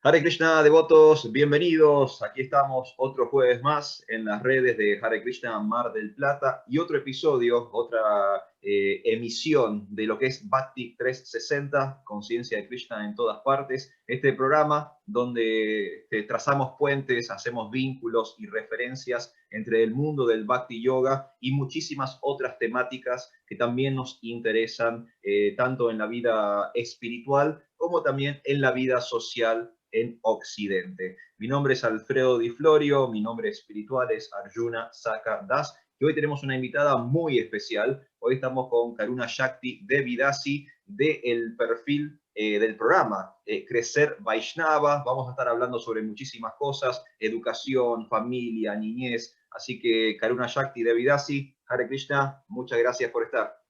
Hare Krishna, devotos, bienvenidos. Aquí estamos otro jueves más en las redes de Hare Krishna Mar del Plata y otro episodio, otra emisión de lo que es Bhakti 360, Conciencia de Krishna en todas partes. Este programa donde trazamos puentes, hacemos vínculos y referencias entre el mundo del Bhakti Yoga y muchísimas otras temáticas que también nos interesan, tanto en la vida espiritual como también en la vida social en Occidente. Mi nombre es Alfredo Di Florio, mi nombre espiritual es Arjuna Saka Das, y hoy tenemos una invitada muy especial. Hoy estamos con Karuna Shakti Devidasi del perfil del programa Crecer Vaishnava. Vamos a estar hablando sobre muchísimas cosas, educación, familia, niñez. Así que Karuna Shakti Devidasi, Hare Krishna, muchas gracias por estar.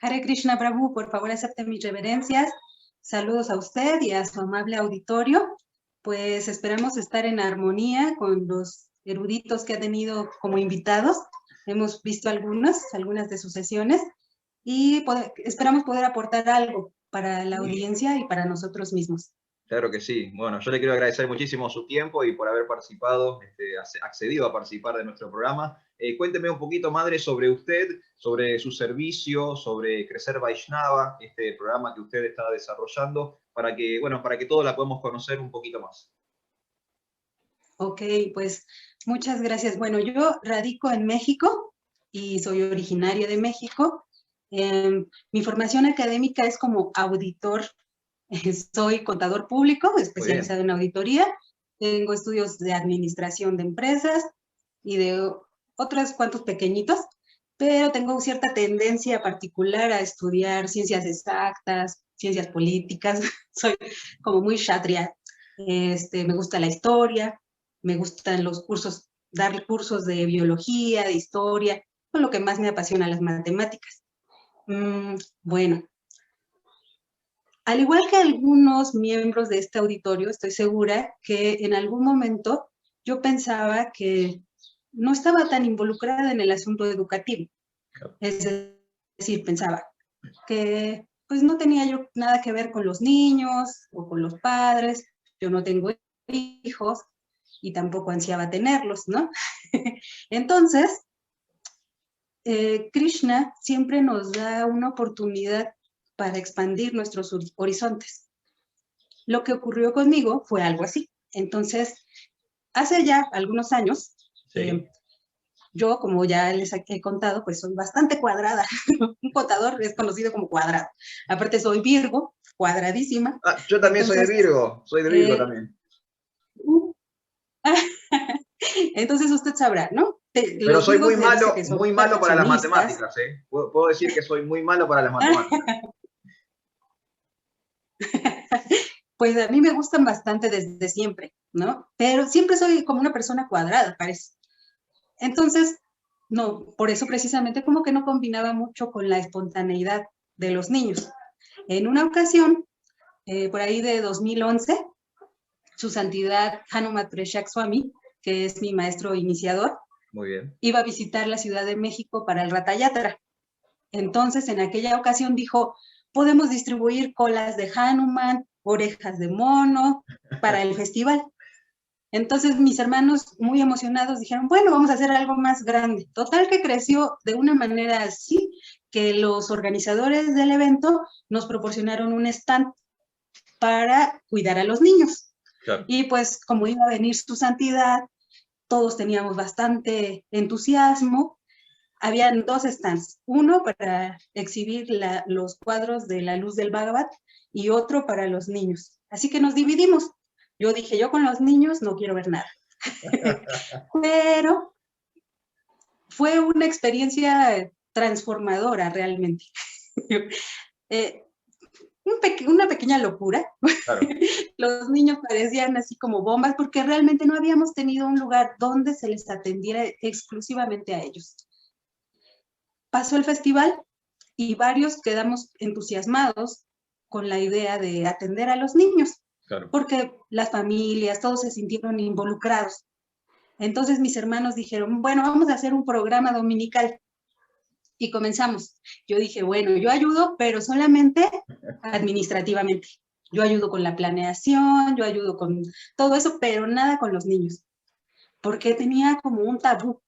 Hare Krishna Prabhu, por favor acepte mis reverencias. Saludos a usted y a su amable auditorio. Pues esperamos estar en armonía con los eruditos que ha tenido como invitados. Hemos visto algunas de sus sesiones y esperamos poder aportar algo para la audiencia y para nosotros mismos. Claro que sí. Bueno, yo le quiero agradecer muchísimo su tiempo y por haber participado, accedido a participar de nuestro programa. Cuénteme un poquito, madre, sobre usted, sobre su servicio, sobre Crecer Vaishnava, este programa que usted está desarrollando, para que todos la podamos conocer un poquito más. Ok, pues muchas gracias. Bueno, yo radico en México y soy originaria de México. Mi formación académica es como auditor. Soy contador público, especializado en auditoría. Tengo estudios de administración de empresas y de otros cuantos pequeñitos, pero tengo cierta tendencia particular a estudiar ciencias exactas, ciencias políticas. Soy como muy kshatriya. Me gusta la historia, me gustan los cursos, dar cursos de biología, de historia, con lo que más me apasiona las matemáticas. Bueno. Al igual que algunos miembros de este auditorio, estoy segura que en algún momento yo pensaba que no estaba tan involucrada en el asunto educativo. Es decir, pensaba que pues no tenía yo nada que ver con los niños o con los padres. Yo no tengo hijos y tampoco ansiaba tenerlos, ¿no? Entonces, Krishna siempre nos da una oportunidad para expandir nuestros horizontes. Lo que ocurrió conmigo fue algo así. Entonces, hace ya algunos años, sí. Yo, como ya les he contado, pues soy bastante cuadrada. Un contador es conocido como cuadrado. Aparte soy Virgo, cuadradísima. Yo también soy de Virgo también. Entonces usted sabrá, ¿no? Pero soy muy malo para las matemáticas, ¿eh? Puedo decir que soy muy malo para las matemáticas. Pues a mí me gustan bastante desde siempre, ¿no? Pero siempre soy como una persona cuadrada, parece. Entonces, no, por eso precisamente como que no combinaba mucho con la espontaneidad de los niños. En una ocasión, por ahí de 2011, su santidad Hanumat Preshak Swami, que es mi maestro iniciador, muy bien, iba a visitar la Ciudad de México para el Ratha Yatra. Entonces, en aquella ocasión dijo, podemos distribuir colas de Hanuman, orejas de mono para el festival. Entonces mis hermanos muy emocionados dijeron, bueno, vamos a hacer algo más grande. Total que creció de una manera así que los organizadores del evento nos proporcionaron un stand para cuidar a los niños. Claro. Y pues como iba a venir su santidad, todos teníamos bastante entusiasmo. Habían dos stands, uno para exhibir los cuadros de la luz del Bhagavat y otro para los niños. Así que nos dividimos. Yo dije, yo con los niños no quiero ver nada. Pero fue una experiencia transformadora realmente. Una pequeña locura. Claro. Los niños parecían así como bombas porque realmente no habíamos tenido un lugar donde se les atendiera exclusivamente a ellos. Pasó el festival y varios quedamos entusiasmados con la idea de atender a los niños. Claro. Porque las familias, todos se sintieron involucrados. Entonces mis hermanos dijeron, bueno, vamos a hacer un programa dominical. Y comenzamos. Yo dije, bueno, yo ayudo, pero solamente administrativamente. Yo ayudo con la planeación, yo ayudo con todo eso, pero nada con los niños, porque tenía como un tabú,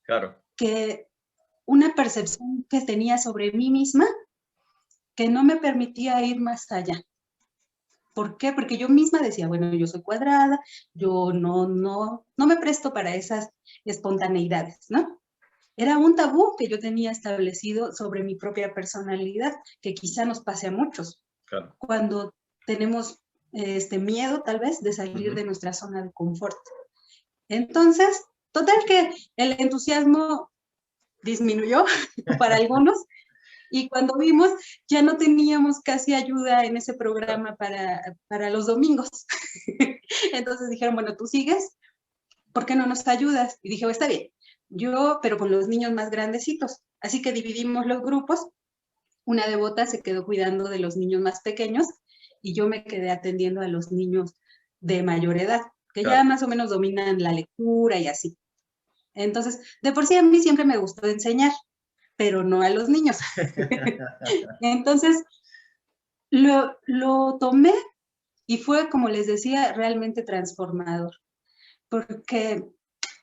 Claro. que una percepción que tenía sobre mí misma que no me permitía ir más allá. ¿Por qué? Porque yo misma decía, bueno, yo soy cuadrada, yo no me presto para esas espontaneidades, ¿no? Era un tabú que yo tenía establecido sobre mi propia personalidad, que quizá nos pase a muchos. Claro. Cuando tenemos miedo, tal vez, de salir de nuestra zona de confort. Entonces, total que el entusiasmo disminuyó para algunos, y cuando vimos, ya no teníamos casi ayuda en ese programa para los domingos. Entonces dijeron, bueno, tú sigues, ¿por qué no nos ayudas? Y dije, oh, está bien, yo, pero con los niños más grandecitos. Así que dividimos los grupos, una devota se quedó cuidando de los niños más pequeños y yo me quedé atendiendo a los niños de mayor edad, que Claro. ya más o menos dominan la lectura y así. Entonces, de por sí a mí siempre me gustó enseñar, pero no a los niños. Entonces, lo tomé y fue, como les decía, realmente transformador, porque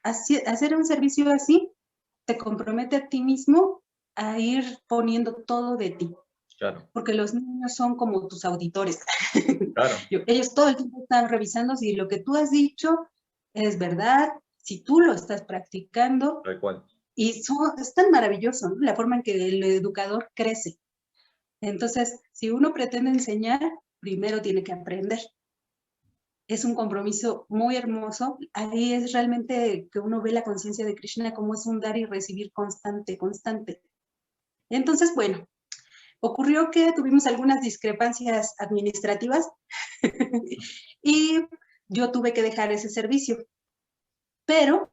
hacer un servicio así te compromete a ti mismo a ir poniendo todo de ti. Claro. Porque los niños son como tus auditores. Claro. Ellos todo el tiempo están revisando si lo que tú has dicho es verdad, si tú lo estás practicando. Tal cual. Y es tan maravilloso, ¿no? La forma en que el educador crece. Entonces, si uno pretende enseñar, primero tiene que aprender. Es un compromiso muy hermoso. Ahí es realmente que uno ve la conciencia de Krishna como es un dar y recibir constante, constante. Entonces, bueno, ocurrió que tuvimos algunas discrepancias administrativas y yo tuve que dejar ese servicio. Pero,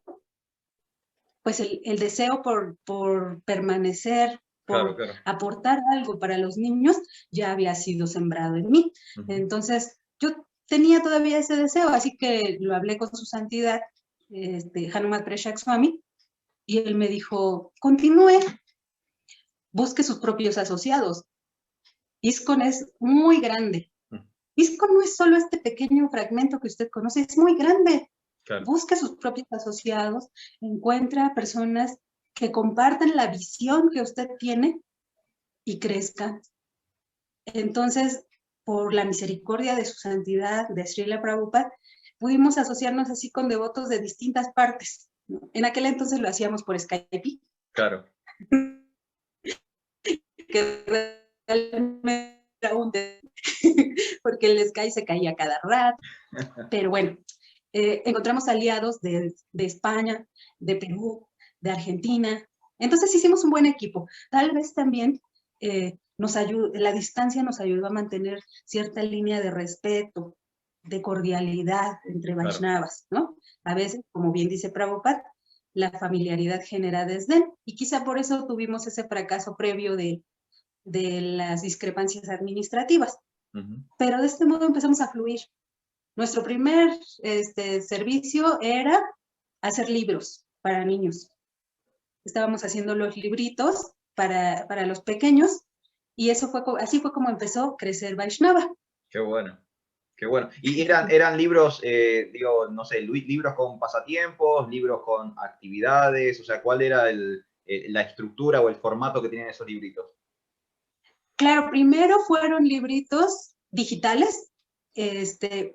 pues el deseo por permanecer, por Claro. aportar algo para los niños, ya había sido sembrado en mí. Entonces, yo tenía todavía ese deseo, así que lo hablé con su santidad, Hanuman Prashak Swami, y él me dijo, continúe, busque sus propios asociados. ISKCON es muy grande. ISKCON no es solo este pequeño fragmento que usted conoce, es muy grande. Claro. Busque sus propios asociados, encuentra personas que compartan la visión que usted tiene y crezcan. Entonces, por la misericordia de su santidad, de Srila Prabhupada, pudimos asociarnos así con devotos de distintas partes, ¿no? En aquel entonces lo hacíamos por Skype. Claro. Que realmente era un porque el Skype se caía cada rato. Pero bueno, encontramos aliados de España, de Perú, de Argentina. Entonces hicimos un buen equipo. Tal vez también la distancia nos ayudó a mantener cierta línea de respeto, de cordialidad entre Vaishnavas, ¿no? A veces, como bien dice Prabhupada, la familiaridad genera desdén y quizá por eso tuvimos ese fracaso previo de las discrepancias administrativas. Pero de este modo empezamos a fluir. Nuestro primer servicio era hacer libros para niños. Estábamos haciendo los libritos para los pequeños y así fue como empezó a crecer Vaishnava. Qué bueno, qué bueno. ¿Y eran libros, digo, no sé, libros con pasatiempos, libros con actividades? O sea, ¿cuál era la estructura o el formato que tenían esos libritos? Claro, primero fueron libritos digitales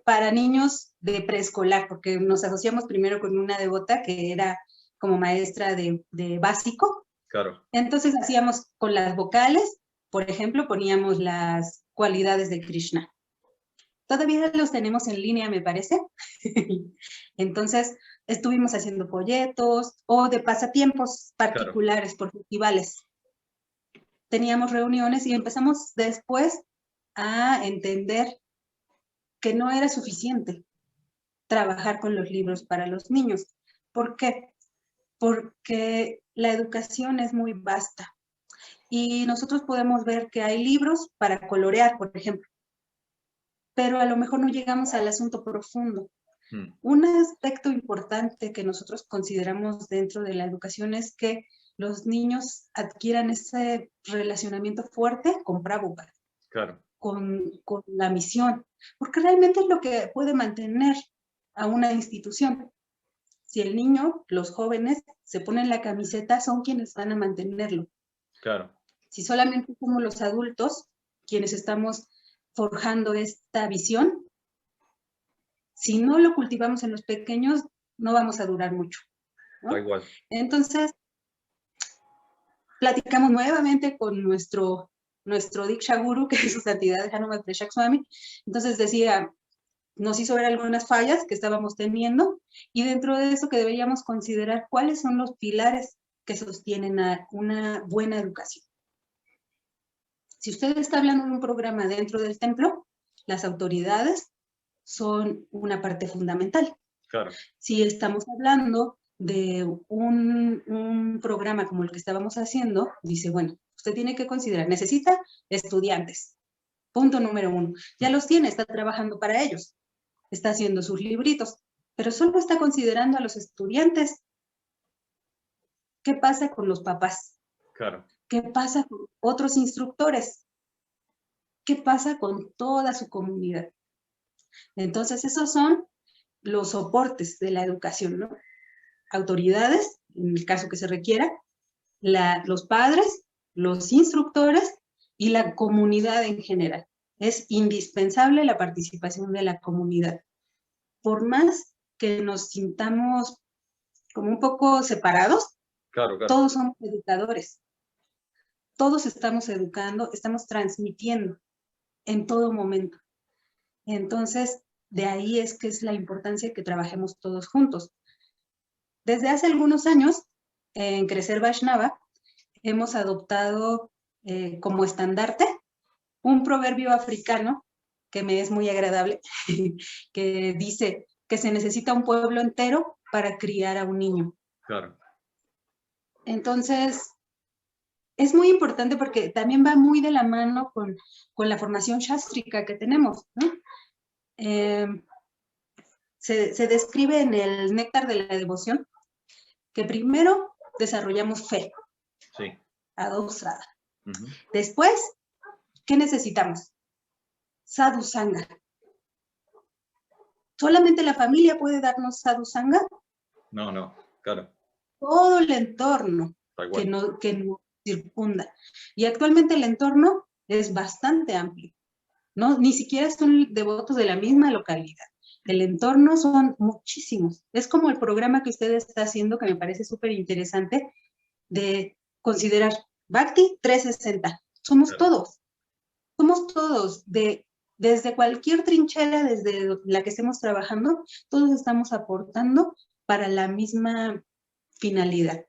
para niños de preescolar, porque nos asociamos primero con una devota que era como maestra de básico. Claro. Entonces hacíamos con las vocales, por ejemplo, poníamos las cualidades de Krishna. Todavía los tenemos en línea, me parece. Entonces estuvimos haciendo folletos o de pasatiempos particulares, claro, por festivales. Teníamos reuniones y empezamos después a entender que no era suficiente trabajar con los libros para los niños. ¿Por qué? Porque la educación es muy vasta y nosotros podemos ver que hay libros para colorear, por ejemplo, pero a lo mejor no llegamos al asunto profundo. Un aspecto importante que nosotros consideramos dentro de la educación es que los niños adquieran ese relacionamiento fuerte con Prabhupada. Claro. con la misión, porque realmente es lo que puede mantener a una institución. Si el niño, los jóvenes, se ponen la camiseta, son quienes van a mantenerlo. Claro. Si solamente somos los adultos quienes estamos forjando esta visión, si no lo cultivamos en los pequeños, no vamos a durar mucho, ¿no? Da igual. Entonces, platicamos nuevamente con nuestro Diksha Guru, que es su santidad Hanuman Prashak Swami. Entonces decía, nos hizo ver algunas fallas que estábamos teniendo, y dentro de eso que deberíamos considerar cuáles son los pilares que sostienen a una buena educación. Si usted está hablando de un programa dentro del templo, las autoridades son una parte fundamental. Claro. Si estamos hablando de un programa como el que estábamos haciendo, dice, bueno, usted tiene que considerar, necesita estudiantes. Punto número 1. Ya los tiene, está trabajando para ellos. Está haciendo sus libritos, pero solo está considerando a los estudiantes. ¿Qué pasa con los papás? Claro. ¿Qué pasa con otros instructores? ¿Qué pasa con toda su comunidad? Entonces, esos son los soportes de la educación, ¿no? Autoridades, en el caso que se requiera, los padres, los instructores y la comunidad en general. Es indispensable la participación de la comunidad. Por más que nos sintamos como un poco separados, Claro. Todos somos educadores. Todos estamos educando, estamos transmitiendo en todo momento. Entonces, de ahí es que es la importancia que trabajemos todos juntos. Desde hace algunos años, en Crecer Vaishnava, hemos adoptado como estandarte un proverbio africano que me es muy agradable, que dice que se necesita un pueblo entero para criar a un niño. Claro. Entonces, es muy importante porque también va muy de la mano con la formación shastrika que tenemos, ¿no? Se describe en el Néctar de la Devoción que primero desarrollamos fe, Sí. adosada. Después, ¿qué necesitamos? Sadhu Sangha. ¿Solamente la familia puede darnos Sadhu Sangha? No, claro. Todo el entorno que nos circunda. Y actualmente el entorno es bastante amplio, ¿no? Ni siquiera son devotos de la misma localidad. El entorno son muchísimos. Es como el programa que usted está haciendo, que me parece súper interesante, de considerar Bhakti 360. Somos todos. Somos todos. Desde cualquier trinchera, desde la que estemos trabajando, todos estamos aportando para la misma finalidad.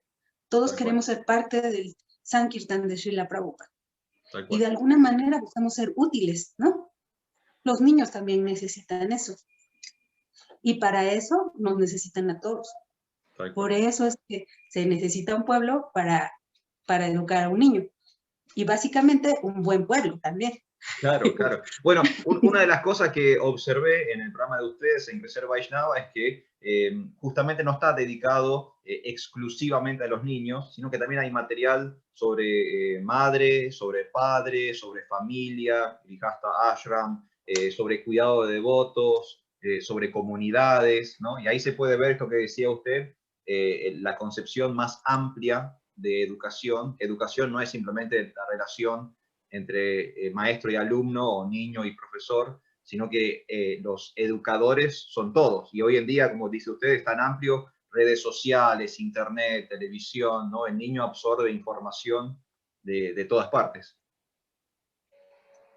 Todos queremos ser parte del Sankirtan de Srila Prabhupada. Y de alguna manera buscamos ser útiles, ¿no? Los niños también necesitan eso. Y para eso nos necesitan a todos. Por eso es que se necesita un pueblo para educar a un niño. Y básicamente un buen pueblo también. Claro. Bueno, una de las cosas que observé en el programa de ustedes, en Crecer Vaishnava, es que justamente no está dedicado exclusivamente a los niños, sino que también hay material sobre madre, sobre padre, sobre familia, Grihastha Ashram, sobre cuidado de devotos, sobre comunidades, ¿no? Y ahí se puede ver esto que decía usted, la concepción más amplia de educación. Educación no es simplemente la relación entre maestro y alumno o niño y profesor, sino que los educadores son todos. Y hoy en día, como dice usted, es tan amplio, redes sociales, internet, televisión, ¿no? El niño absorbe información de todas partes.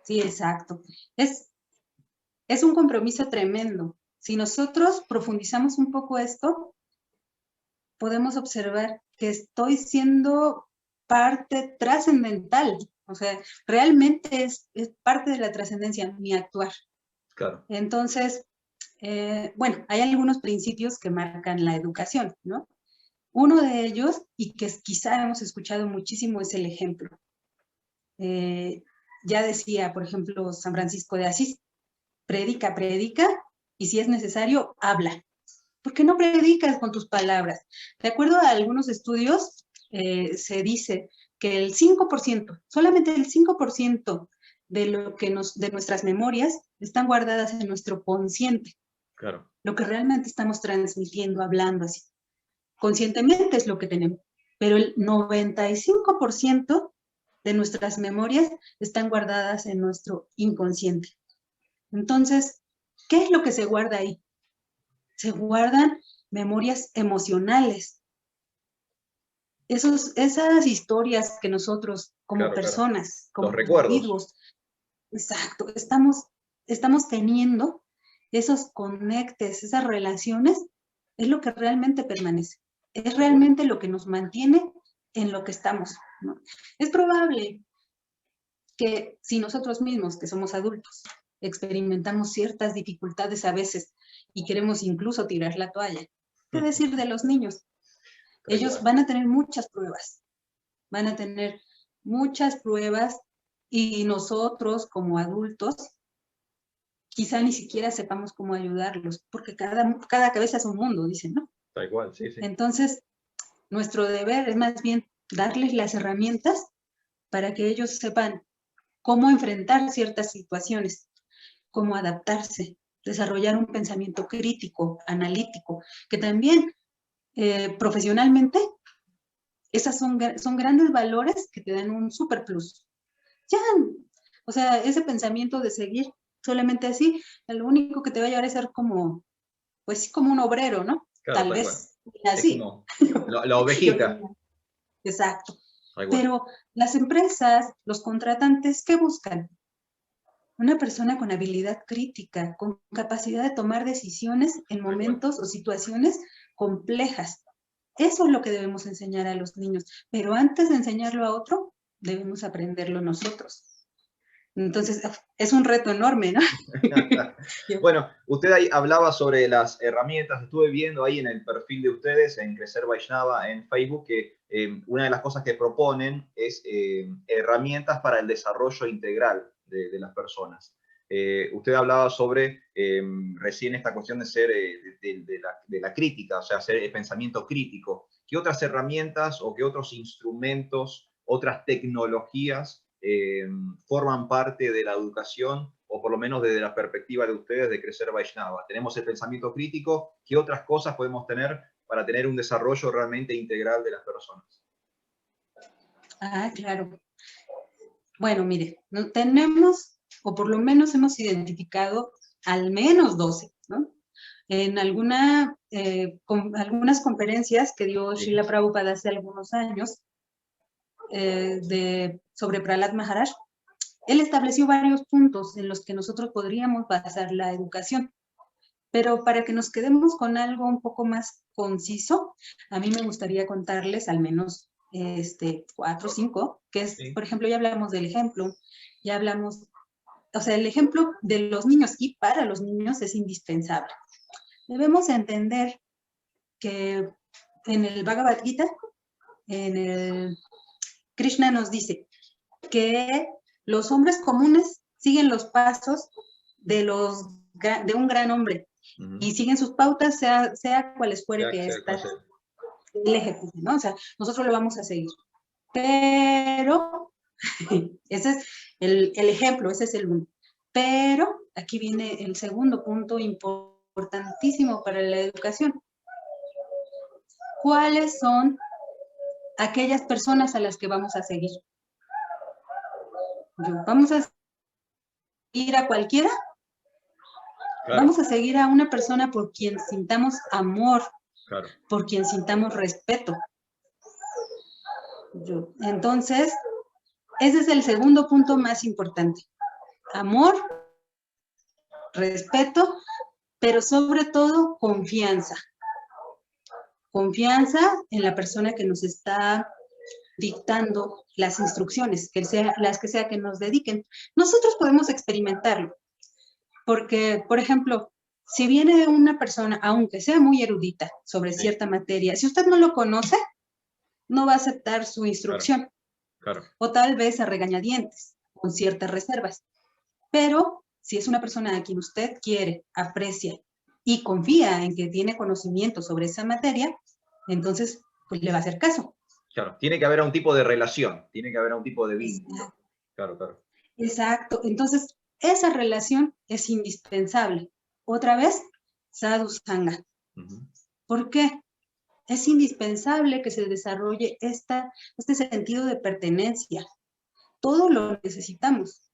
Sí, exacto. Es un compromiso tremendo. Si nosotros profundizamos un poco esto, podemos observar que estoy siendo parte trascendental. O sea, realmente es parte de la trascendencia, mi actuar. Claro. Entonces, bueno, hay algunos principios que marcan la educación, ¿no? Uno de ellos, y que quizá hemos escuchado muchísimo, es el ejemplo. Ya decía, por ejemplo, San Francisco de Asís, predica, y si es necesario, habla. ¿Por qué no predicas con tus palabras? De acuerdo a algunos estudios, se dice que el 5%, solamente el 5% de nuestras memorias están guardadas en nuestro consciente. Claro. Lo que realmente estamos transmitiendo, hablando así. Conscientemente es lo que tenemos, pero el 95% de nuestras memorias están guardadas en nuestro inconsciente. Entonces, ¿qué es lo que se guarda ahí? Se guardan memorias emocionales. Esas historias que nosotros, como Claro, personas, los como recuerdos. individuos, exacto, estamos teniendo esos conectes, esas relaciones, es lo que realmente permanece. Es realmente lo que nos mantiene en lo que estamos, ¿no? Es probable que si nosotros mismos, que somos adultos, experimentamos ciertas dificultades a veces y queremos incluso tirar la toalla, ¿qué decir de los niños? Ellos van a tener muchas pruebas, y nosotros como adultos quizá ni siquiera sepamos cómo ayudarlos, porque cada cabeza es un mundo, dicen, ¿no? Tal cual, sí, sí. Entonces, nuestro deber es más bien darles las herramientas para que ellos sepan cómo enfrentar ciertas situaciones, cómo adaptarse, desarrollar un pensamiento crítico, analítico, que también profesionalmente, esas son grandes valores que te dan un super plus. Ya, o sea, ese pensamiento de seguir solamente así, lo único que te va a llevar a ser como, pues sí, como un obrero, ¿no? Claro, Tal tal cual. vez así. Es como la ovejita. Exacto. Tal cual. Pero las empresas, los contratantes, ¿qué buscan? Una persona con habilidad crítica, con capacidad de tomar decisiones en momentos o situaciones complejas. Eso es lo que debemos enseñar a los niños. Pero antes de enseñarlo a otro, debemos aprenderlo nosotros. Entonces, es un reto enorme, ¿no? Bueno, usted ahí hablaba sobre las herramientas. Estuve viendo ahí en el perfil de ustedes, en Crecer Vaishnava, en Facebook, que una de las cosas que proponen es herramientas para el desarrollo integral de las personas. Usted hablaba sobre recién esta cuestión de ser de la crítica, o sea, hacer el pensamiento crítico. ¿Qué otras herramientas o qué otros instrumentos, otras tecnologías forman parte de la educación, o por lo menos desde la perspectiva de ustedes de Crecer Vaishnava? Tenemos el pensamiento crítico. ¿Qué otras cosas podemos tener para tener un desarrollo realmente integral de las personas? Ah, claro. Bueno, mire, tenemos, o por lo menos hemos identificado al menos 12, ¿no? En algunas conferencias que dio Srila Prabhupada hace algunos años sobre Prahlad Maharaj, él estableció varios puntos en los que nosotros podríamos basar la educación. Pero para que nos quedemos con algo un poco más conciso, a mí me gustaría contarles al menos 4 o 5, que es, por ejemplo, ya hablamos del ejemplo, ya hablamos, o sea, el ejemplo de los niños y para los niños es indispensable. Debemos entender que en el Bhagavad Gita, Krishna nos dice que los hombres comunes siguen los pasos de un gran hombre y siguen sus pautas, sea cuales fuere que él ejecute, ¿no? O sea, nosotros lo vamos a seguir. Pero, ese es el ejemplo, ese es el uno. Pero aquí viene el segundo punto importantísimo para la educación. ¿Cuáles son aquellas personas a las que vamos a seguir? ¿Vamos a seguir a cualquiera? Claro. Vamos a seguir a una persona por quien sintamos amor, claro, por quien sintamos respeto. Entonces, ese es el segundo punto más importante. Amor, respeto, pero sobre todo confianza. Confianza en la persona que nos está dictando las instrucciones, las que sea que nos dediquen. Nosotros podemos experimentarlo, porque, por ejemplo, si viene una persona, aunque sea muy erudita sobre cierta materia, si usted no lo conoce, no va a aceptar su instrucción. Claro. O tal vez a regañadientes, con ciertas reservas. Pero si es una persona a quien usted quiere, aprecia y confía en que tiene conocimiento sobre esa materia, entonces pues le va a hacer caso. Claro, tiene que haber un tipo de relación, tiene que haber un tipo de vínculo. Claro, claro. Exacto. Entonces, esa relación es indispensable. Otra vez, sadhu sanga. ¿Por qué? Es indispensable que se desarrolle este sentido de pertenencia. Todos lo necesitamos.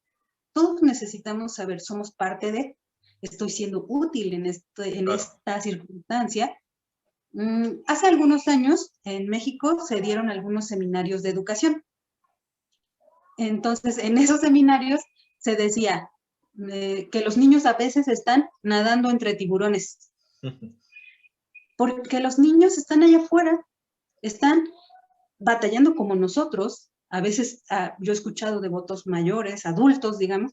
Todos necesitamos saber, somos parte de, estoy siendo útil en esta circunstancia. Hace algunos años en México se dieron algunos seminarios de educación. Entonces, en esos seminarios se decía que los niños a veces están nadando entre tiburones. Porque los niños están allá afuera, están batallando como nosotros. A veces yo he escuchado devotos mayores, adultos, digamos,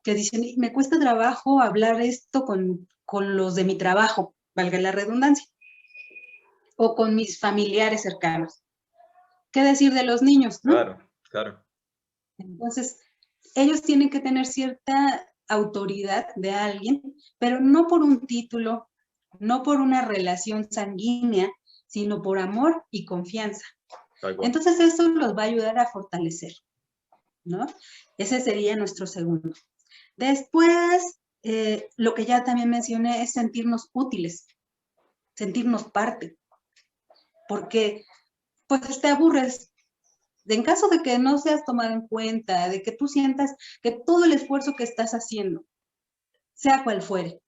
que dicen, me cuesta trabajo hablar esto con los de mi trabajo, valga la redundancia, o con mis familiares cercanos. ¿Qué decir de los niños, no? Claro, claro. Entonces, ellos tienen que tener cierta autoridad de alguien, pero no por un título, no por una relación sanguínea, sino por amor y confianza. Entonces, eso los va a ayudar a fortalecer, ¿no? Ese sería nuestro segundo. Después, lo que ya también mencioné es sentirnos útiles, sentirnos parte, porque pues te aburres. En caso de que no seas tomado en cuenta, de que tú sientas que todo el esfuerzo que estás haciendo, sea cual fuere,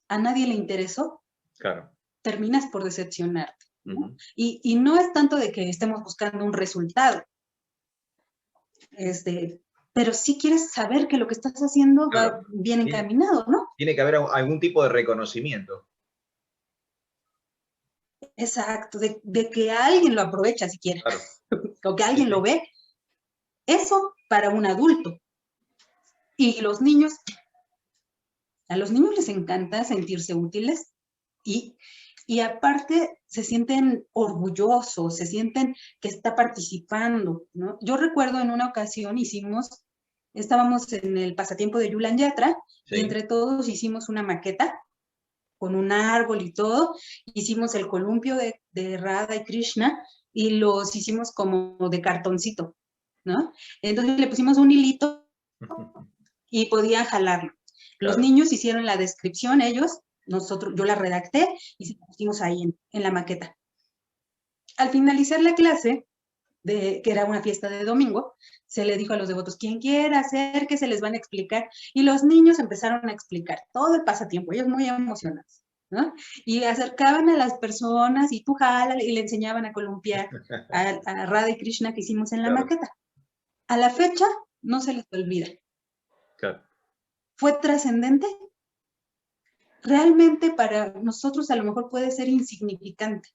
a nadie le interesó, claro, terminas por decepcionarte, ¿no? Y no es tanto de que estemos buscando un resultado, pero sí quieres saber que lo que estás haciendo va bien encaminado, ¿no? Tiene que haber algún tipo de reconocimiento. Exacto, de que alguien lo aprovecha siquiera, Claro. o que alguien lo ve. Eso para un adulto. Y los niños, a los niños les encanta sentirse útiles y aparte se sienten orgullosos, se sienten que está participando, ¿no? Yo recuerdo en una ocasión estábamos en el pasatiempo de Yulan Yatra, y entre todos hicimos una maqueta con un árbol y todo, hicimos el columpio de Radha y Krishna y los hicimos como de cartoncito, ¿no? Entonces le pusimos un hilito y podían jalarlo. Los niños hicieron la descripción, ellos, yo la redacté y se la pusimos ahí en la maqueta. Al finalizar la clase, que era una fiesta de domingo, se le dijo a los devotos, quien quiera hacer, que se les van a explicar. Y los niños empezaron a explicar todo el pasatiempo, ellos muy emocionados, ¿no? Y acercaban a las personas y tú jala y le enseñaban a columpiar a Radha y Krishna que hicimos en la maqueta. A la fecha no se les olvida. ¿Fue trascendente? Realmente para nosotros a lo mejor puede ser insignificante,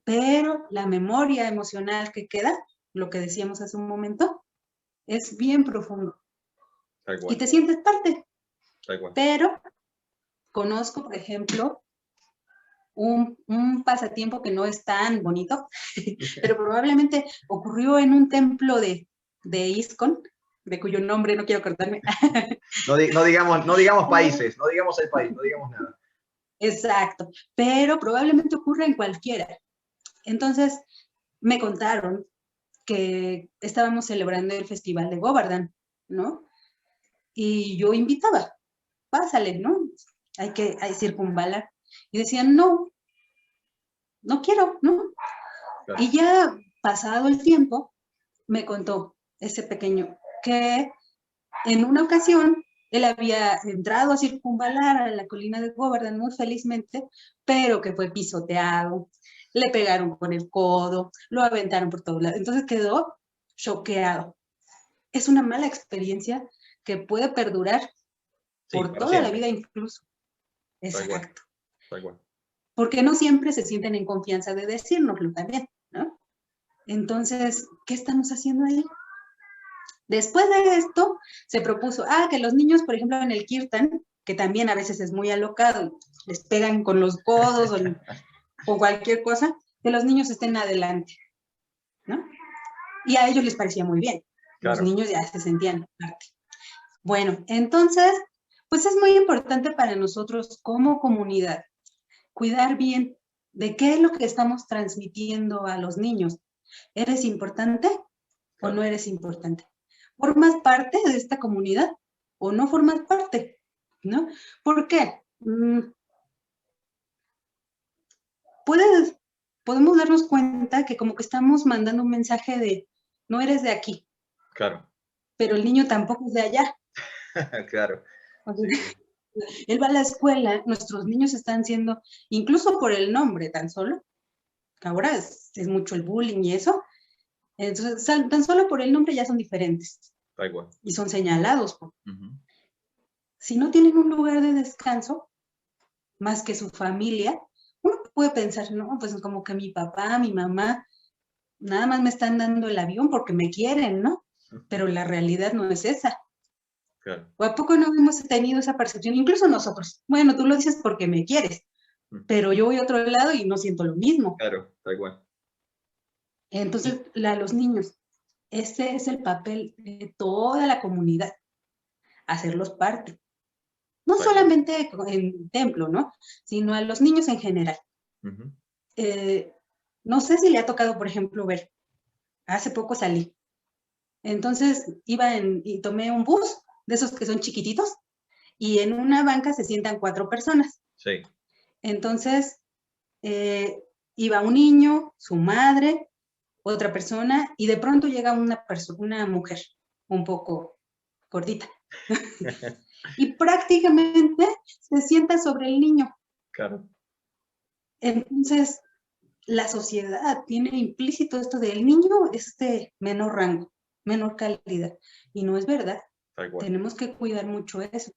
pero la memoria emocional que queda, lo que decíamos hace un momento, es bien profundo. Y te sientes parte. Pero conozco, por ejemplo, un pasatiempo que no es tan bonito, pero probablemente ocurrió en un templo de ISKCON, de cuyo nombre no quiero cortarme. No digamos países, no digamos el país, no digamos nada. Exacto, pero probablemente ocurre en cualquiera. Entonces, me contaron que estábamos celebrando el festival de Govardhan, ¿no? Y yo invitaba, pásale, ¿no? Hay que circunvalar. Y decían, no quiero, ¿no? Claro. Y ya pasado el tiempo, me contó ese pequeño que en una ocasión él había entrado a circunvalar a la colina de Govardhan muy felizmente, pero que fue pisoteado, le pegaron con el codo, lo aventaron por todos lados. Entonces quedó choqueado. Es una mala experiencia que puede perdurar por toda siempre. La vida incluso. Exacto. Tal cual. Porque no siempre se sienten en confianza de decírnoslo también, ¿no? Entonces, ¿qué estamos haciendo ahí? Después de esto, se propuso, que los niños, por ejemplo, en el kirtan, que también a veces es muy alocado, les pegan con los codos o cualquier cosa, que los niños estén adelante, ¿no? Y a ellos les parecía muy bien. Claro. Los niños ya se sentían parte. Bueno, entonces, pues es muy importante para nosotros como comunidad cuidar bien de qué es lo que estamos transmitiendo a los niños. ¿Eres importante o no eres importante? ¿formas parte de esta comunidad o no formas parte? ¿No? ¿Por qué? Podemos darnos cuenta que como que estamos mandando un mensaje de, no eres de aquí. Claro. Pero el niño tampoco es de allá. Claro. Sí. Él va a la escuela, nuestros niños están siendo, incluso por el nombre tan solo, ahora es mucho el bullying y eso, entonces tan solo por el nombre ya son diferentes. Tal cual. Y son señalados. Si no tienen un lugar de descanso, más que su familia, uno puede pensar, no, pues como que mi papá, mi mamá, nada más me están dando el avión porque me quieren, ¿no? Pero la realidad no es esa. Claro. ¿O a poco no hemos tenido esa percepción? Incluso nosotros. Bueno, tú lo dices porque me quieres, pero yo voy a otro lado y no siento lo mismo. Claro, tal cual. Entonces, los niños, ese es el papel de toda la comunidad, hacerlos parte. No solamente en templo, ¿no? Sino a los niños en general. No sé si le ha tocado, por ejemplo, ver, hace poco salí. Entonces, y tomé un bus, de esos que son chiquititos, y en una banca se sientan 4 personas. Sí. Entonces, iba un niño, su madre, otra persona, y de pronto llega una mujer un poco gordita. Y prácticamente se sienta sobre el niño. Claro. Entonces, la sociedad tiene implícito esto del niño es de menor rango, menor calidad. Y no es verdad. Tenemos que cuidar mucho eso.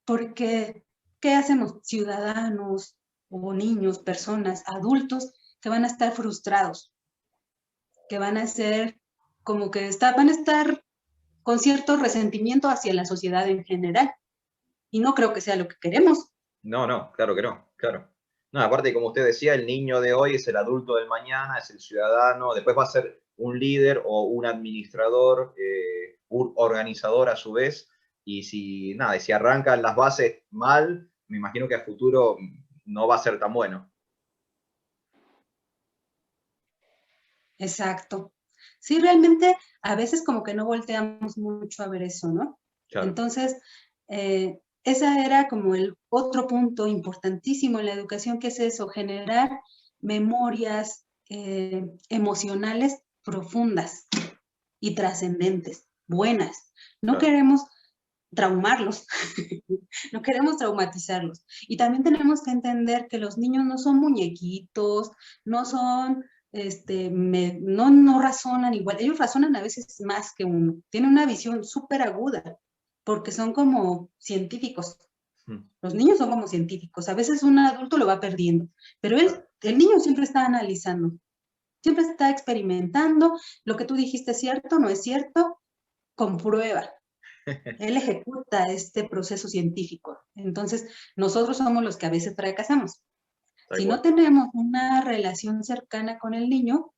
Porque, ¿qué hacemos? Ciudadanos o niños, personas, adultos que van a estar frustrados, que van a ser como que van a estar con cierto resentimiento hacia la sociedad en general. Y no creo que sea lo que queremos. No, claro que no, claro. No, aparte, como usted decía, el niño de hoy es el adulto del mañana, es el ciudadano, después va a ser un líder o un administrador, un organizador a su vez, y si arrancan las bases mal, me imagino que a futuro no va a ser tan bueno. Exacto. Sí, realmente a veces como que no volteamos mucho a ver eso, ¿no? Claro. Entonces, ese era como el otro punto importantísimo en la educación, que es eso, generar memorias emocionales profundas y trascendentes, buenas. No queremos traumarlos, no queremos traumatizarlos. Y también tenemos que entender que los niños no son muñequitos, no son no razonan igual, ellos razonan a veces más que uno, tienen una visión súper aguda, porque son como científicos. Los niños son como científicos, a veces un adulto lo va perdiendo, pero el niño siempre está analizando, siempre está experimentando, lo que tú dijiste es cierto, no es cierto, comprueba. Él ejecuta este proceso científico. Entonces, nosotros somos los que a veces fracasamos. Si no tenemos una relación cercana con el niño,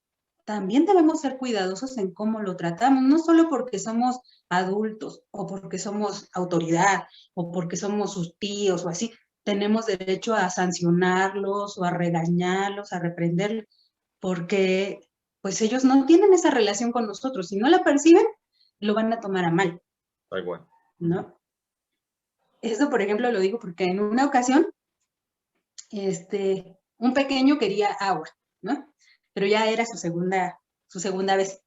también debemos ser cuidadosos en cómo lo tratamos, no solo porque somos adultos o porque somos autoridad o porque somos sus tíos o así, tenemos derecho a sancionarlos o a regañarlos, a reprenderlos, porque pues ellos no tienen esa relación con nosotros. Si no la perciben, lo van a tomar a mal. Tal cual. ¿No? Eso, por ejemplo, lo digo porque en una ocasión un pequeño quería agua, ¿no? Pero ya era su segunda vez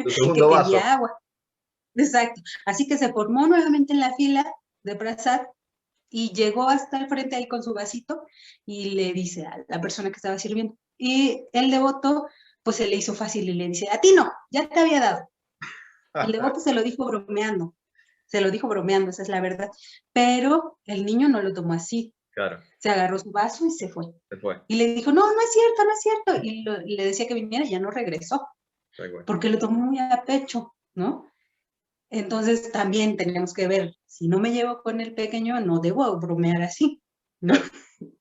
Su segundo que vaso. quería agua. Exacto. Así que se formó nuevamente en la fila de Prasad y llegó hasta el frente ahí con su vasito y le dice a la persona que estaba sirviendo. Y el devoto, pues se le hizo fácil y le dice, a ti no, ya te había dado. El devoto se lo dijo bromeando, esa es la verdad. Pero el niño no lo tomó así. Claro. Se agarró su vaso y se fue. Se fue. Y le dijo, no, no es cierto, no es cierto. Y le decía que viniera y ya no regresó. Porque lo tomó muy a pecho, ¿no? Entonces también tenemos que ver, si no me llevo con el pequeño, no debo bromear así, ¿no? Claro.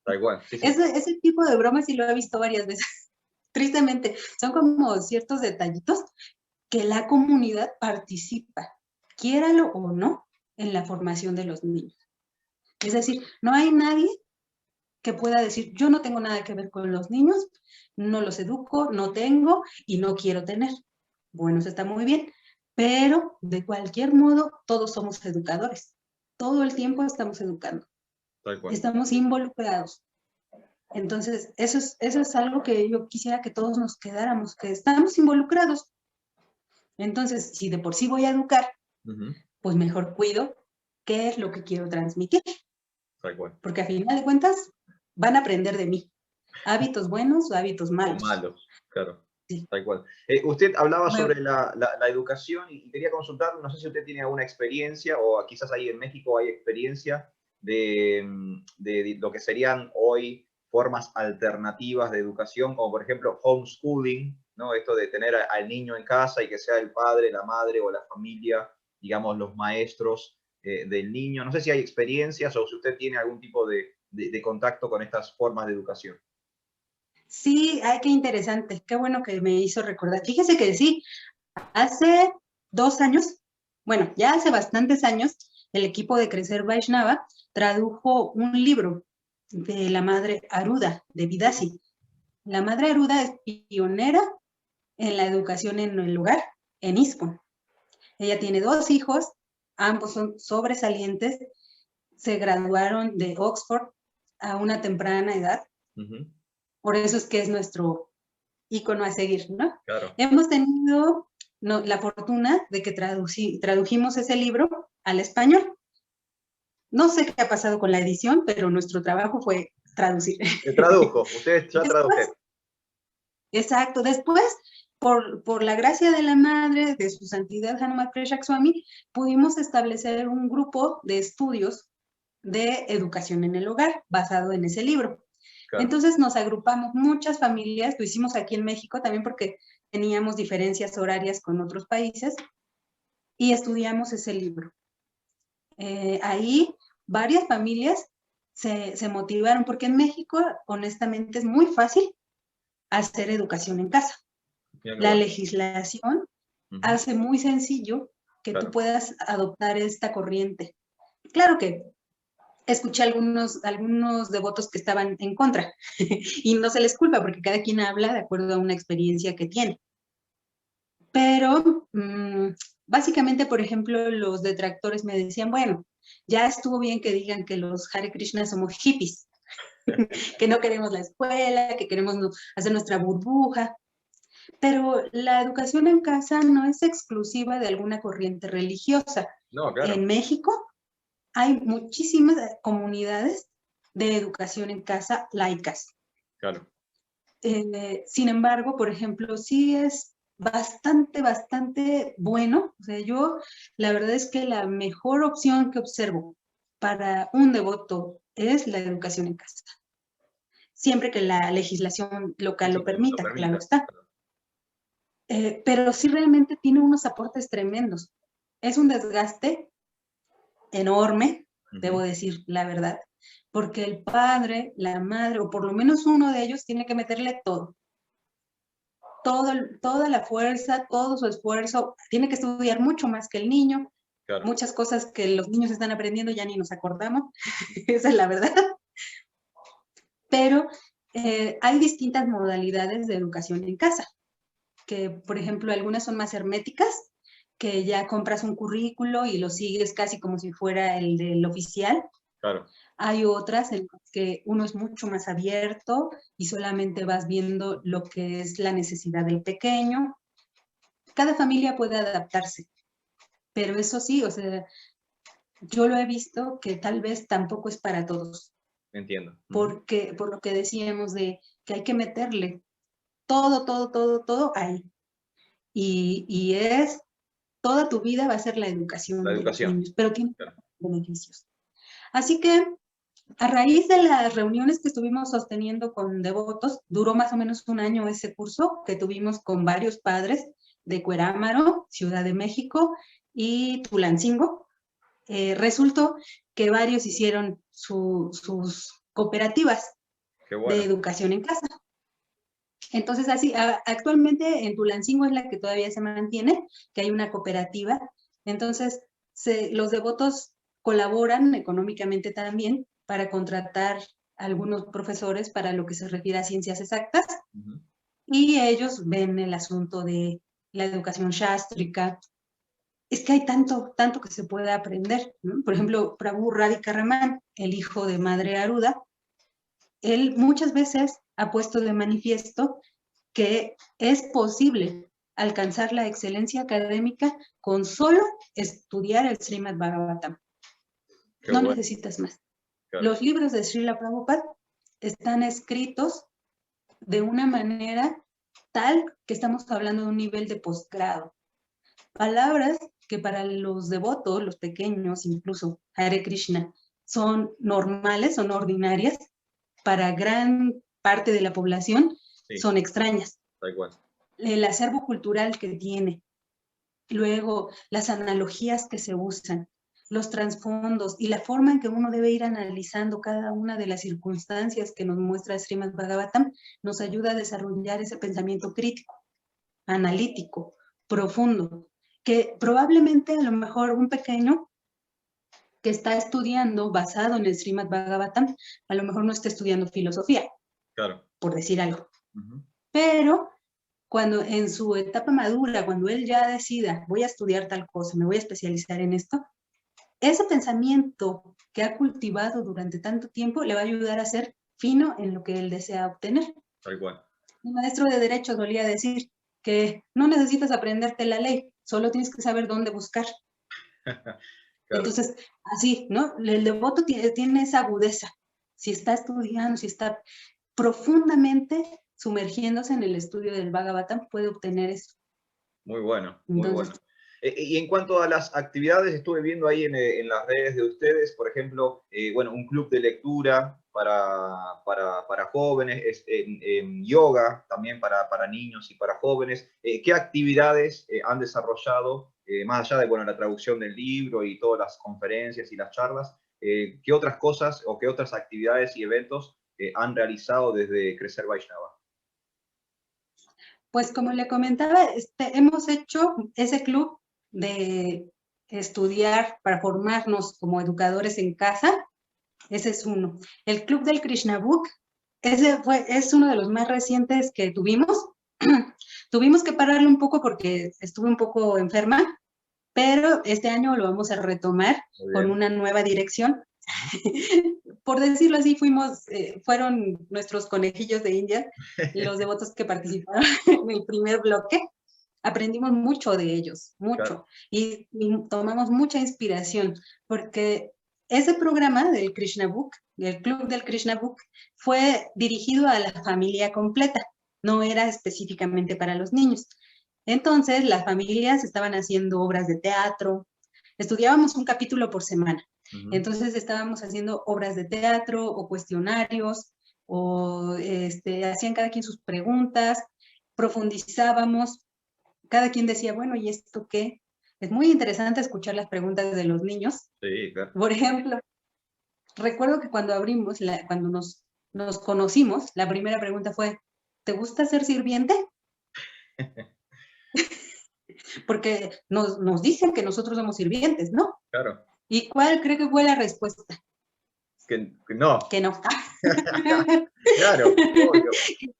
Da igual. Sí, sí. Ese tipo de bromas sí lo he visto varias veces. Tristemente, son como ciertos detallitos que la comunidad participa, quiéralo o no, en la formación de los niños. Es decir, no hay nadie que pueda decir, yo no tengo nada que ver con los niños, no los educo, no tengo y no quiero tener. Bueno, eso está muy bien, pero de cualquier modo todos somos educadores. Todo el tiempo estamos educando. Tal cual. Estamos involucrados. Entonces, eso es algo que yo quisiera que todos nos quedáramos, que estamos involucrados. Entonces, si de por sí voy a educar, pues mejor cuido qué es lo que quiero transmitir. Tal cual. Porque a final de cuentas van a aprender de mí. Hábitos buenos o hábitos malos. O malos, claro. Sí. Tal cual. Usted hablaba sobre la educación y quería consultar, no sé si usted tiene alguna experiencia o quizás ahí en México hay experiencia de lo que serían hoy formas alternativas de educación, como por ejemplo homeschooling, ¿no? Esto de tener al niño en casa y que sea el padre, la madre o la familia, digamos, los maestros del niño. No sé si hay experiencias o si usted tiene algún tipo de contacto con estas formas de educación. Sí, ay, qué interesante, qué bueno que me hizo recordar. Fíjese que sí, hace 2 años, bueno, ya hace bastantes años, el equipo de Crecer Vaishnava tradujo un libro de la madre Aruda, de Vidasi. La madre Aruda es pionera en la educación en el hogar, en ISKCON. Ella tiene 2 hijos, ambos son sobresalientes, se graduaron de Oxford a una temprana edad. Por eso es que es nuestro ícono a seguir, ¿no? Claro. Hemos tenido la fortuna de que tradujimos ese libro al español. No sé qué ha pasado con la edición, pero nuestro trabajo fue traducir. Se tradujo, ustedes ya tradujeron. Exacto, después, por la gracia de la madre, de su santidad Hanuman Prashak Swami, pudimos establecer un grupo de estudios de educación en el hogar basado en ese libro. Claro. Entonces nos agrupamos muchas familias, lo hicimos aquí en México también porque teníamos diferencias horarias con otros países y estudiamos ese libro. Ahí varias familias se motivaron porque en México honestamente es muy fácil hacer educación en casa. La legislación hace muy sencillo que tú puedas adoptar esta corriente. Claro que escuché algunos devotos que estaban en contra y no se les culpa porque cada quien habla de acuerdo a una experiencia que tiene. Pero básicamente, por ejemplo, los detractores me decían, bueno, ya estuvo bien que digan que los Hare Krishna somos hippies, que no queremos la escuela, que queremos hacer nuestra burbuja. Pero la educación en casa no es exclusiva de alguna corriente religiosa. No, claro. En México hay muchísimas comunidades de educación en casa laicas. Claro. Sin embargo, por ejemplo, sí es bastante bueno. O sea, yo la verdad es que la mejor opción que observo para un devoto es la educación en casa. Siempre que la legislación local lo permita, claro está. Pero sí realmente tiene unos aportes tremendos. Es un desgaste enorme, debo decir la verdad, porque el padre, la madre, o por lo menos uno de ellos, tiene que meterle todo. Toda la fuerza, todo su esfuerzo, tiene que estudiar mucho más que el niño. Claro. Muchas cosas que los niños están aprendiendo ya ni nos acordamos, esa es la verdad. Pero hay distintas modalidades de educación en casa, que por ejemplo algunas son más herméticas, que ya compras un currículo y lo sigues casi como si fuera el del oficial. Claro. Hay otras en las que uno es mucho más abierto y solamente vas viendo lo que es la necesidad del pequeño. Cada familia puede adaptarse, pero eso sí, o sea, yo lo he visto que tal vez tampoco es para todos. Entiendo. Porque, por lo que decíamos de que hay que meterle todo ahí. Y es, toda tu vida va a ser la educación. De los niños, pero tiene beneficios. Así que, a raíz de las reuniones que estuvimos sosteniendo con devotos, duró más o menos 1 año ese curso que tuvimos con varios padres de Cuerámaro, Ciudad de México y Tulancingo. Resultó que varios hicieron sus cooperativas de educación en casa. Entonces, así, actualmente en Tulancingo es la que todavía se mantiene, que hay una cooperativa. Entonces, los devotos colaboran económicamente también para contratar a algunos profesores para lo que se refiere a ciencias exactas. Y ellos ven el asunto de la educación sástrica, es que hay tanto, tanto que se puede aprender, ¿no? Por ejemplo, Prabhu Radhika Raman, el hijo de Madre Aruda, él muchas veces ha puesto de manifiesto que es posible alcanzar la excelencia académica con solo estudiar el Srimad Bhagavatam. No necesitas más. Claro. Los libros de Srila Prabhupada están escritos de una manera tal que estamos hablando de un nivel de posgrado. Palabras que para los devotos, los pequeños, incluso Hare Krishna, son normales, son ordinarias, para gran parte de la población sí, son extrañas. Tal cual. El acervo cultural que tiene, luego las analogías que se usan, los trasfondos y la forma en que uno debe ir analizando cada una de las circunstancias que nos muestra Srimad Bhagavatam, nos ayuda a desarrollar ese pensamiento crítico, analítico, profundo, que probablemente a lo mejor un pequeño que está estudiando basado en el Srimad Bhagavatam, a lo mejor no está estudiando filosofía, claro, por decir algo. Pero cuando en su etapa madura, cuando él ya decida, voy a estudiar tal cosa, me voy a especializar en esto, ese pensamiento que ha cultivado durante tanto tiempo le va a ayudar a ser fino en lo que él desea obtener. Tal cual. Un maestro de derecho solía decir que no necesitas aprenderte la ley, solo tienes que saber dónde buscar. Claro. Entonces, así, ¿no? El devoto tiene esa agudeza. Si está estudiando, si está profundamente sumergiéndose en el estudio del Bhagavatam, puede obtener eso. Muy bueno, muy bueno. Y en cuanto a las actividades, estuve viendo ahí en las redes de ustedes, por ejemplo, bueno, un club de lectura para jóvenes, en yoga también para niños y para jóvenes. ¿Qué actividades han desarrollado, más allá de bueno, la traducción del libro y todas las conferencias y las charlas? ¿Qué otras cosas o qué otras actividades y eventos han realizado desde Crecer Vaishnava? Pues como le comentaba, hemos hecho ese club de estudiar para formarnos como educadores en casa. Ese es uno. El club del Krishna Book, es uno de los más recientes que tuvimos. Tuvimos que pararlo un poco porque estuve un poco enferma, pero este año lo vamos a retomar con una nueva dirección. Por decirlo así, fueron nuestros conejillos de India, los devotos que participaron en el primer bloque. Aprendimos mucho de ellos, mucho, claro. y tomamos mucha inspiración, porque ese programa del Krishna Book, el Club del Krishna Book, fue dirigido a la familia completa, no era específicamente para los niños. Entonces, las familias estaban haciendo obras de teatro, estudiábamos un capítulo por semana. Entonces estábamos haciendo obras de teatro o cuestionarios, o hacían cada quien sus preguntas, profundizábamos, cada quien decía, bueno, ¿y esto qué? Es muy interesante escuchar las preguntas de los niños. Sí, claro. Por ejemplo, recuerdo que cuando cuando nos conocimos, la primera pregunta fue, ¿te gusta ser sirviente? Porque nos dicen que nosotros somos sirvientes, ¿no? Claro. ¿Y cuál cree que fue la respuesta? Que no. Que no. Claro, obvio.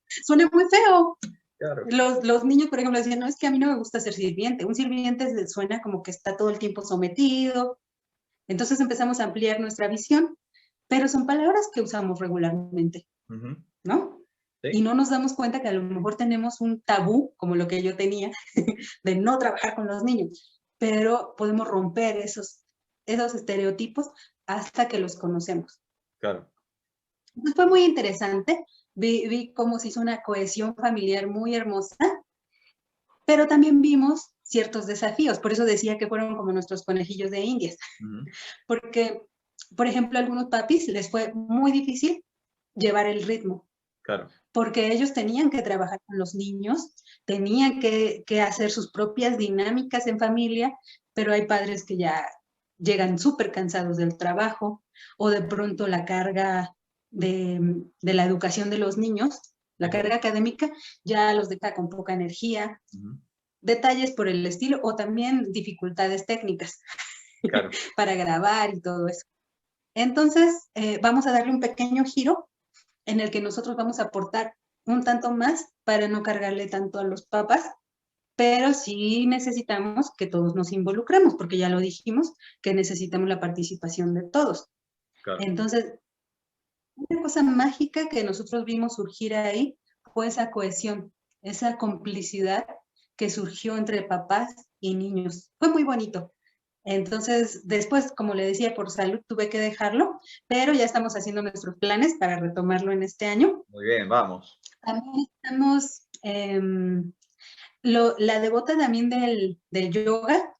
Suena muy feo. Claro. Los niños, por ejemplo, decían, no, es que a mí no me gusta ser sirviente. Un sirviente suena como que está todo el tiempo sometido. Entonces empezamos a ampliar nuestra visión, pero son palabras que usamos regularmente, ¿no? ¿Sí? Y no nos damos cuenta que a lo mejor tenemos un tabú, como lo que yo tenía, de no trabajar con los niños, pero podemos romper esos estereotipos hasta que los conocemos. Claro. Entonces fue muy interesante, vi cómo se hizo una cohesión familiar muy hermosa, pero también vimos ciertos desafíos, por eso decía que fueron como nuestros conejillos de Indias, porque, por ejemplo, a algunos papis les fue muy difícil llevar el ritmo. Claro. Porque ellos tenían que trabajar con los niños, tenían que hacer sus propias dinámicas en familia, pero hay padres que ya llegan súper cansados del trabajo, o de pronto la carga de la educación de los niños, la carga académica, ya los deja con poca energía, detalles por el estilo, o también dificultades técnicas claro. para grabar y todo eso. Entonces, vamos a darle un pequeño giro en el que nosotros vamos a aportar un tanto más para no cargarle tanto a los papás pero sí necesitamos que todos nos involucremos, porque ya lo dijimos, que necesitamos la participación de todos. Claro. Entonces, una cosa mágica que nosotros vimos surgir ahí fue esa cohesión, esa complicidad que surgió entre papás y niños. Fue muy bonito. Entonces, después, como le decía, por salud tuve que dejarlo, pero ya estamos haciendo nuestros planes para retomarlo en este año. Muy bien, vamos. También estamos, la devota también del yoga,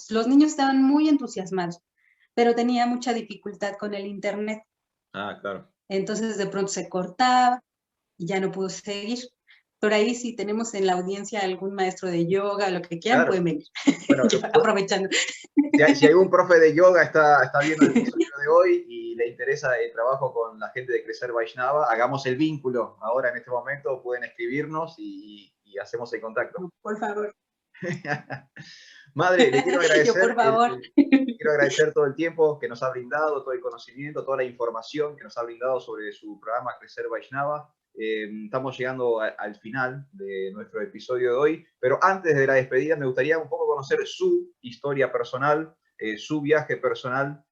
los niños estaban muy entusiasmados, pero tenía mucha dificultad con el internet. Ah, claro. Entonces de pronto se cortaba y ya no pudo seguir. Por ahí si tenemos en la audiencia algún maestro de yoga, lo que quieran, Claro. pueden venir. Bueno, Yo aprovechando. si algún profe de yoga está viendo el episodio de hoy y le interesa el trabajo con la gente de Crecer Vaishnava, hagamos el vínculo. Ahora en este momento pueden escribirnos y hacemos el contacto. No, por favor. Madre, le quiero agradecer, Yo, por favor. quiero agradecer todo el tiempo que nos ha brindado, todo el conocimiento, toda la información que nos ha brindado sobre su programa Crecer Vaishnava. Estamos llegando al final de nuestro episodio de hoy, pero antes de la despedida me gustaría un poco conocer su historia personal, su viaje personal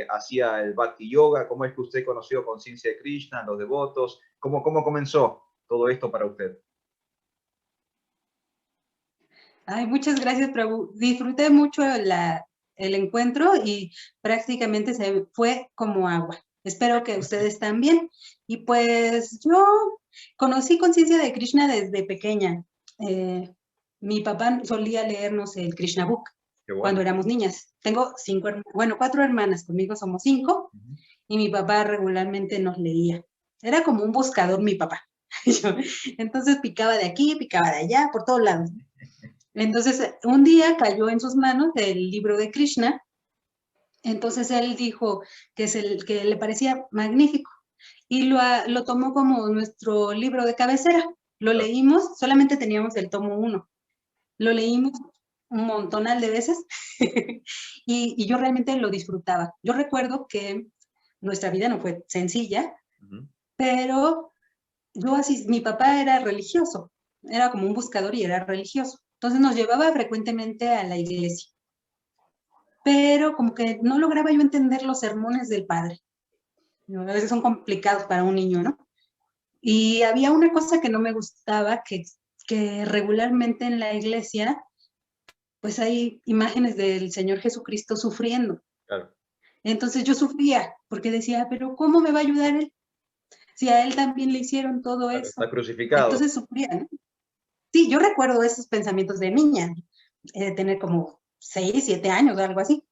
hacia el Bhakti Yoga, cómo es que usted conoció Conciencia de Krishna, los devotos, cómo comenzó todo esto para usted. Ay, muchas gracias, Prabhu. Disfruté mucho el encuentro y prácticamente se fue como agua. Espero que ustedes también. Y pues yo conocí Conciencia de Krishna desde pequeña. Mi papá solía leernos el Krishna Book cuando éramos niñas. Tengo 4 hermanas, conmigo somos 5, y mi papá regularmente nos leía. Era como un buscador mi papá. Entonces picaba de aquí, picaba de allá, por todos lados. Entonces, un día cayó en sus manos el libro de Krishna. Entonces él dijo que le parecía magnífico y lo tomó como nuestro libro de cabecera. Lo leímos, solamente teníamos el tomo 1. Lo leímos un montonal de veces y yo realmente lo disfrutaba. Yo recuerdo que nuestra vida no fue sencilla, pero mi papá era religioso, era como un buscador y era religioso. Entonces nos llevaba frecuentemente a la iglesia. Pero como que no lograba yo entender los sermones del padre. A veces son complicados para un niño, ¿no? Y había una cosa que no me gustaba, que regularmente en la iglesia, pues hay imágenes del Señor Jesucristo sufriendo. Claro. Entonces yo sufría, porque decía, pero ¿cómo me va a ayudar él? Si a él también le hicieron todo Claro, eso. está crucificado. Entonces sufría, ¿no? Sí, yo recuerdo esos pensamientos de niña, de tener como 6, 7 años o algo así.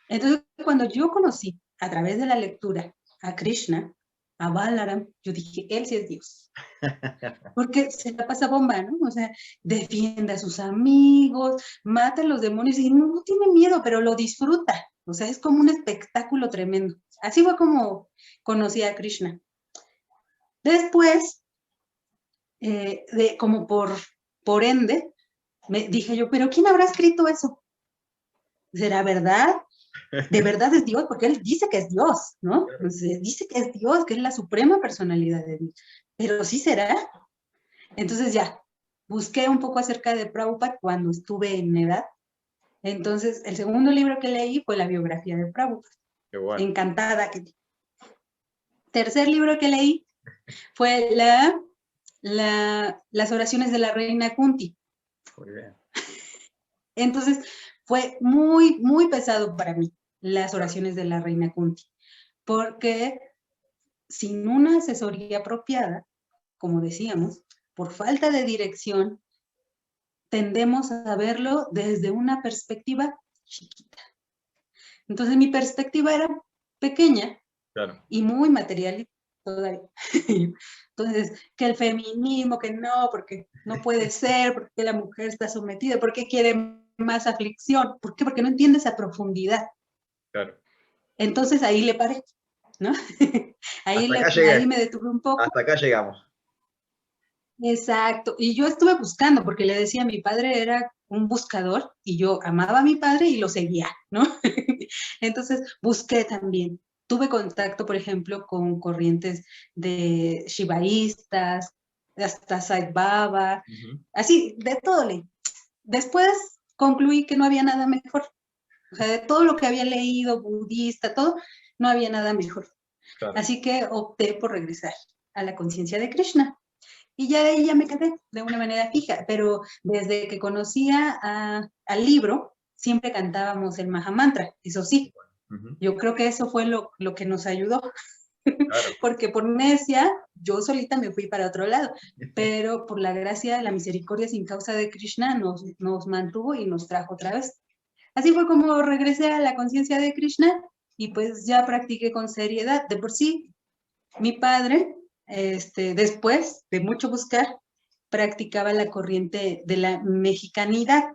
Entonces, cuando yo conocí a través de la lectura a Krishna, a Balaram, yo dije, él sí es Dios. Porque se la pasa bomba, ¿no? O sea, defiende a sus amigos, mata a los demonios y no tiene miedo, pero lo disfruta. O sea, es como un espectáculo tremendo. Así fue como conocí a Krishna. Después, como por ende, me dije yo, ¿pero quién habrá escrito eso? ¿Será verdad? ¿De verdad es Dios? Porque él dice que es Dios, ¿no? Entonces, dice que es Dios, que es la suprema personalidad de Dios. Pero ¿sí será? Entonces ya, busqué un poco acerca de Prabhupada cuando estuve en edad. Entonces, el segundo libro que leí fue la biografía de Prabhupada. Qué bueno. Encantada. Tercer libro que leí fue las oraciones de la reina Kunti. Muy bien. Entonces, fue muy, muy pesado para mí las oraciones de la reina Kunti, porque sin una asesoría apropiada, como decíamos, por falta de dirección, tendemos a verlo desde una perspectiva chiquita. Entonces, mi perspectiva era pequeña, claro, y muy material todavía. Entonces, que el feminismo, que no, porque no puede ser, porque la mujer está sometida, porque quiere más aflicción. ¿Por qué? Porque no entiende esa profundidad. Claro. Entonces ahí le paré, ¿no? ahí me detuve un poco. Hasta acá llegamos. Exacto. Y yo estuve buscando, porque le decía, mi padre era un buscador y yo amaba a mi padre y lo seguía, ¿no? Entonces busqué también. Tuve contacto, por ejemplo, con corrientes de shivaístas, hasta Sai Baba, Ujú. así, de todo leí. Después concluí que no había nada mejor. O sea, de todo lo que había leído, budista, todo, no había nada mejor. Claro. Así que opté por regresar a la conciencia de Krishna. Y ya de ahí ya me quedé de una manera fija, pero desde que conocía al libro, siempre cantábamos el Mahamantra, eso sí, Ujú. yo creo que eso fue lo que nos ayudó, Claro. porque por necia yo solita me fui para otro lado, pero por la gracia, la misericordia sin causa de Krishna nos mantuvo y nos trajo otra vez. Así fue como regresé a la conciencia de Krishna y pues ya practiqué con seriedad. De por sí, mi padre, después de mucho buscar, practicaba la corriente de la mexicanidad.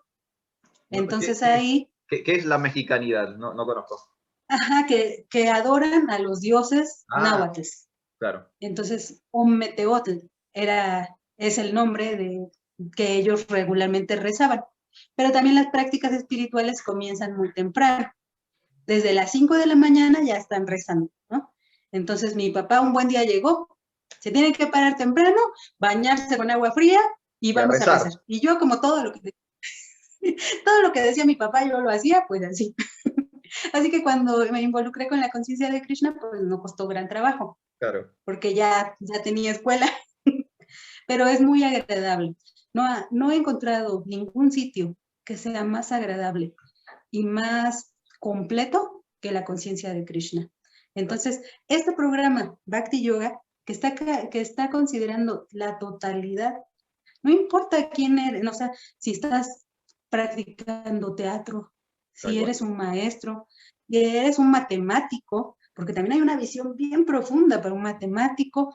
No, Entonces ahí, qué es la mexicanidad? No, no conozco. ajá, que adoran a los dioses Ah, náhuatls. claro. Entonces, Ometeotl es el nombre que ellos regularmente rezaban. Pero también las prácticas espirituales comienzan muy temprano. Desde las 5 de la mañana ya están rezando, ¿no? Entonces mi papá un buen día llegó, se tiene que parar temprano, bañarse con agua fría y Y a vamos a rezar. rezar. Y yo como todo lo que decía mi papá, yo lo hacía, pues así. Así que cuando me involucré con la conciencia de Krishna, pues no costó gran trabajo, Claro. porque ya tenía escuela, pero es muy agradable. No he encontrado ningún sitio que sea más agradable y más completo que la conciencia de Krishna. Entonces, este programa, Bhakti Yoga, que está considerando la totalidad, no importa quién eres, o sea, si estás practicando teatro, Tal si cual. eres un maestro, si eres un matemático, porque también hay una visión bien profunda para un matemático,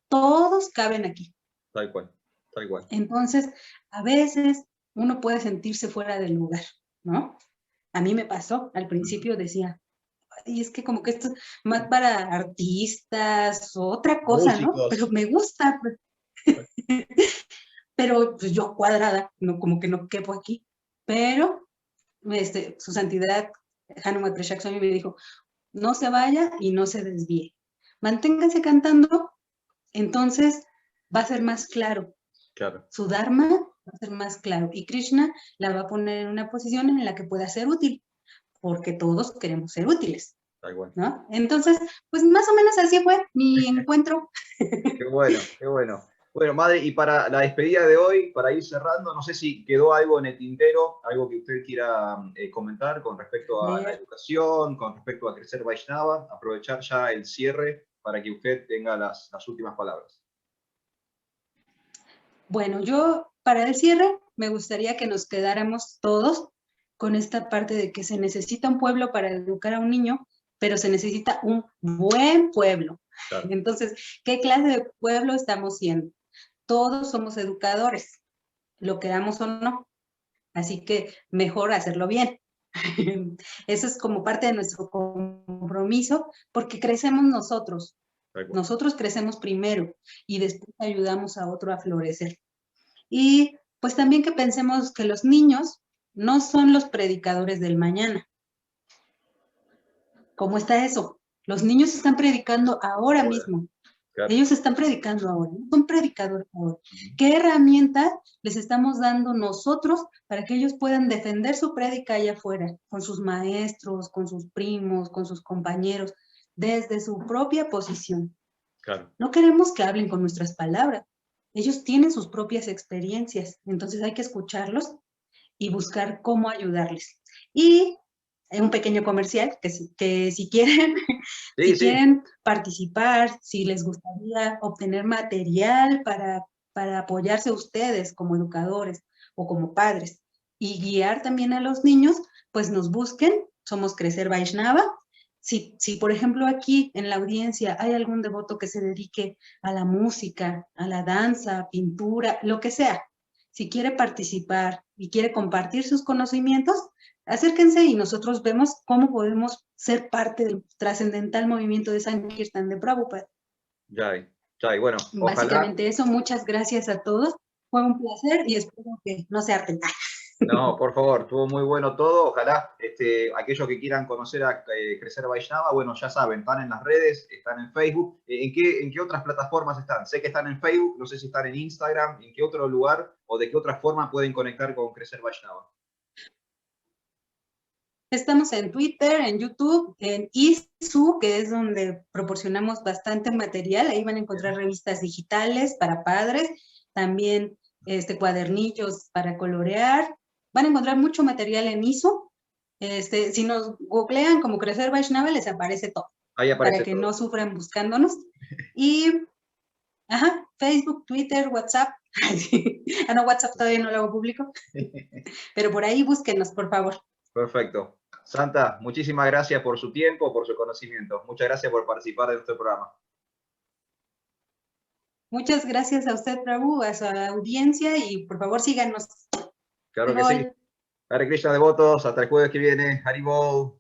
todos caben aquí. Tal cual. Tal cual. Entonces, a veces uno puede sentirse fuera del lugar, ¿no? A mí me pasó, al Ujú. principio decía, y es que como que esto es más para artistas o otra cosa, ¿no? Pero Músicos. me gusta, pues. Pero pues yo cuadrada, no, como que no quepo aquí. Pero su santidad, Hanuman Prashak Swami me dijo, no se vaya y no se desvíe. Manténgase cantando, entonces va a ser más claro. Claro. Su Dharma va a ser más claro. Y Krishna la va a poner en una posición en la que pueda ser útil, porque todos queremos ser útiles, Tal cual. ¿no? Entonces, pues más o menos así fue mi encuentro. Qué bueno, qué bueno. Bueno, madre, y para la despedida de hoy, para ir cerrando, no sé si quedó algo en el tintero, algo que usted quiera comentar con respecto a la educación, con respecto a crecer Vaishnava, aprovechar ya el cierre para que usted tenga las últimas palabras. Bueno, yo para el cierre me gustaría que nos quedáramos todos con esta parte de que se necesita un pueblo para educar a un niño, pero se necesita un buen pueblo. Claro. Entonces, ¿qué clase de pueblo estamos siendo? Todos somos educadores, lo queramos o no. Así que mejor hacerlo bien. Eso es como parte de nuestro compromiso, porque crecemos nosotros. Tal cual. Nosotros crecemos primero y después ayudamos a otro a florecer. Y pues también que pensemos que los niños no son los predicadores del mañana. ¿Cómo está eso? Los niños están predicando ahora Ahora, mismo. claro. Ellos están predicando ahora, no son predicadores ahora. Ujú. ¿Qué herramienta les estamos dando nosotros para que ellos puedan defender su prédica allá afuera, con sus maestros, con sus primos, con sus compañeros, desde su propia posición? Claro. No queremos que hablen con nuestras palabras. Ellos tienen sus propias experiencias, entonces hay que escucharlos y buscar cómo ayudarles. Y un pequeño comercial, que si quieren, Sí, si sí, quieren participar, si les gustaría obtener material para apoyarse ustedes como educadores o como padres y guiar también a los niños, pues nos busquen, somos Crecer Vaishnava. Si, por ejemplo, aquí en la audiencia hay algún devoto que se dedique a la música, a la danza, pintura, lo que sea, si quiere participar y quiere compartir sus conocimientos, acérquense y nosotros vemos cómo podemos ser parte del trascendental movimiento de Sankirtan de Prabhupada. ya, ya, bueno, ojalá. Básicamente eso, muchas gracias a todos. Fue un placer y espero que no se harten. No, por favor, estuvo muy bueno todo. Ojalá aquellos que quieran conocer a Crecer Vaishnava, bueno, ya saben, están en las redes, están en Facebook. En qué otras plataformas están? Sé que están en Facebook, no sé si están en Instagram, en qué otro lugar o de qué otra forma pueden conectar con Crecer Vaishnava. Estamos en Twitter, en YouTube, en ISU, que es donde proporcionamos bastante material. Ahí van a encontrar revistas digitales para padres, también cuadernillos para colorear. Van a encontrar mucho material en ISU. Si nos googlean como Crecer Vaishnava, les aparece todo, Ahí para aparece que todo. no sufran buscándonos. Y Facebook, Twitter, WhatsApp. No, WhatsApp todavía no lo hago público, pero por ahí búsquenos, por favor. Perfecto. Santa, muchísimas gracias por su tiempo, por su conocimiento. Muchas gracias por participar de nuestro programa. Muchas gracias a usted, Prabhu, a su audiencia y por favor síganos. Claro que sí. Hare Krishna devotos, hasta el jueves que viene. Haribol.